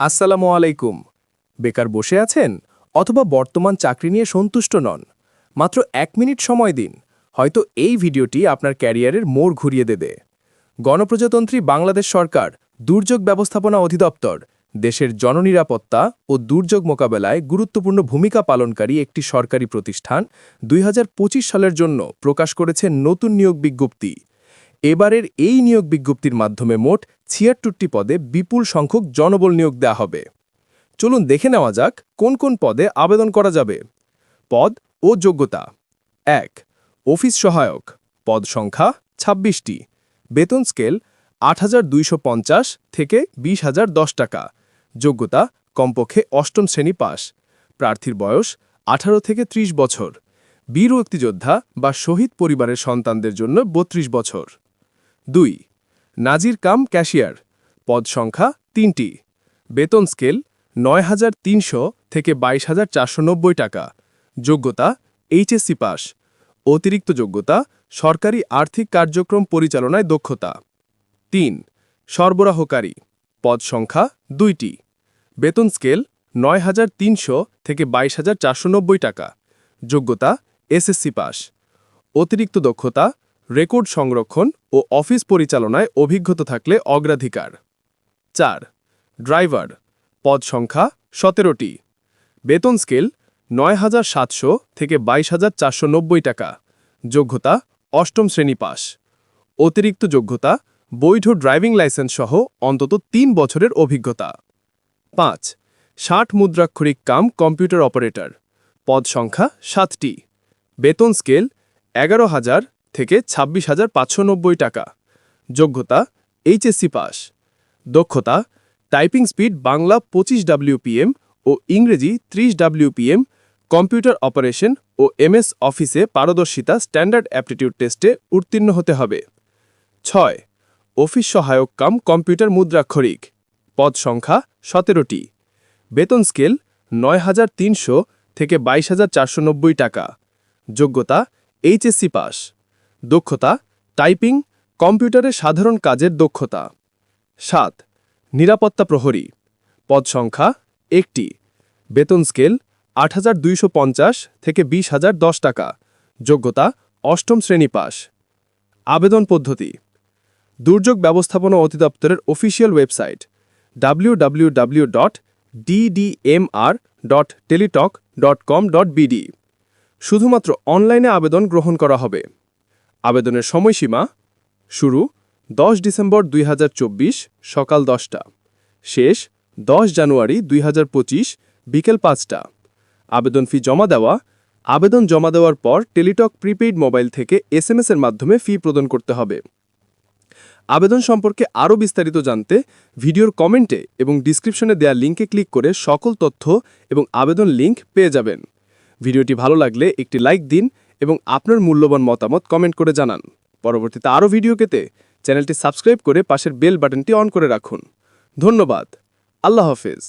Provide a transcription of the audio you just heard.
আসসালামু আলাইকুম। বেকার বসে আছেন অথবা বর্তমান চাকরি নিয়ে সন্তুষ্ট নন? মাত্র 1 মিনিট সময় দিন, হয়তো এই ভিডিওটি আপনার ক্যারিয়ারের মোড় ঘুরিয়ে দেবে। গণপ্রজাতন্ত্রী বাংলাদেশ সরকার দুর্যোগ ব্যবস্থাপনা অধিদপ্তর দেশের জননিরাপত্তা ও দুর্যোগ মোকাবেলায় গুরুত্বপূর্ণ ভূমিকা পালনকারী একটি সরকারি প্রতিষ্ঠান 2025 সালের জন্য প্রকাশ করেছে নতুন নিয়োগ বিজ্ঞপ্তি। এবারের এই নিয়োগ বিজ্ঞপ্তির মাধ্যমে মোট ৭৬টি পদে বিপুল সংখ্যক জনবল নিয়োগ দেওয়া হবে। চলুন দেখে নেওয়া যাক কোন কোন পদে আবেদন করা যাবে। পদ ও যোগ্যতা: ১ অফিস সহায়ক, পদ সংখ্যা ২৬টি, বেতন স্কেল ৮,২৫০ থেকে ২০,০১০ টাকা, যোগ্যতা কমপক্ষে অষ্টম শ্রেণী পাস, প্রার্থীর বয়স ১৮ থেকে ৩০ বছর, বীর মুক্তিযোদ্ধা বা শহীদ পরিবারের সন্তানদের জন্য ৩২ বছর। ২ নাজির কাম ক্যাশিয়ার, পদ সংখ্যা ৩টি, বেতন স্কেল ৯,৩০০ থেকে ২২,৪৯০ টাকা, যোগ্যতা এইচএসসি পাস, অতিরিক্ত যোগ্যতা সরকারি আর্থিক কার্যক্রম পরিচালনায় দক্ষতা। ৩ সরবরাহকারী, পদ সংখ্যা ২টি, বেতন স্কেল ৯,৩০০ থেকে ২২,৪৯০ টাকা, যোগ্যতা এসএসসি পাস, অতিরিক্ত দক্ষতা রেকর্ড সংরক্ষণ ও অফিস পরিচালনায় অভিজ্ঞতা থাকলে অগ্রাধিকার। ৪ ড্রাইভার, পদ সংখ্যা ১৭টি, বেতন স্কেল ৯,৭০০ থেকে ২২,৪৯০ টাকা, যোগ্যতা অষ্টম শ্রেণী পাস, অতিরিক্ত যোগ্যতা বৈধ ড্রাইভিং লাইসেন্স সহ অন্তত ৩ বছরের অভিজ্ঞতা। ৫ ষাট মুদ্রাক্ষরিক কাম কম্পিউটার অপারেটর, পদ সংখ্যা ৭টি, বেতন স্কেল ১১,০০০ থেকে ২৬,৫৯০ টাকা, যোগ্যতা এইচএসসি পাস, দক্ষতা টাইপিং স্পিড বাংলা ২৫ WPM ও ইংরেজি ৩০ WPM, কম্পিউটার অপারেশন ও এমএস অফিসে পারদর্শিতা স্ট্যান্ডার্ড অ্যাপটিটিউড টেস্টে উত্তীর্ণ হতে হবে। ৬ অফিস সহায়ক কাম কম্পিউটার মুদ্রাক্ষরিক, পদ সংখ্যা ১৭টি, বেতন স্কেল ৯,৩০০ থেকে ২২,৪৯০ টাকা, যোগ্যতা এইচএসসি পাস, দক্ষতা টাইপিং কম্পিউটারে সাধারণ কাজের দক্ষতা। ৭ নিরাপত্তা প্রহরী, পদ সংখ্যা ১টি, বেতন স্কেল ৮,২৫০ থেকে ২০,০১০ টাকা, যোগ্যতা অষ্টম শ্রেণী পাস। আবেদন পদ্ধতি: দুর্যোগ ব্যবস্থাপনা অধিদপ্তরের অফিসিয়াল ওয়েবসাইট www.ddmr.teletalk.com.bd, শুধুমাত্র অনলাইনে আবেদন গ্রহণ করা হবে। আবেদনের সময়সীমা: শুরু ১০ ডিসেম্বর ২০২৪ সকাল ১০টা, শেষ ১০ জানুয়ারি ২০২৫ বিকেল ৫টা। আবেদন ফি জমা দেওয়া: আবেদন জমা দেওয়ার পর টেলিটক প্রিপেইড মোবাইল থেকে SMS এর মাধ্যমে ফি প্রদান করতে হবে। আবেদন সম্পর্কে আরও বিস্তারিত জানতে ভিডিওর কমেন্টে এবং ডিসক্রিপশনে দেওয়া লিঙ্কে ক্লিক করে সকল তথ্য এবং আবেদন লিঙ্ক পেয়ে যাবেন। ভিডিওটি ভালো লাগলে একটি লাইক দিন এবং আপনার মূল্যবান মতামত কমেন্ট করে জানান। পরবর্তীতে আরও ভিডিও পেতে চ্যানেলটি সাবস্ক্রাইব করে পাশের বেল বাটনটি অন করে রাখুন। ধন্যবাদ। আল্লাহ হাফেজ।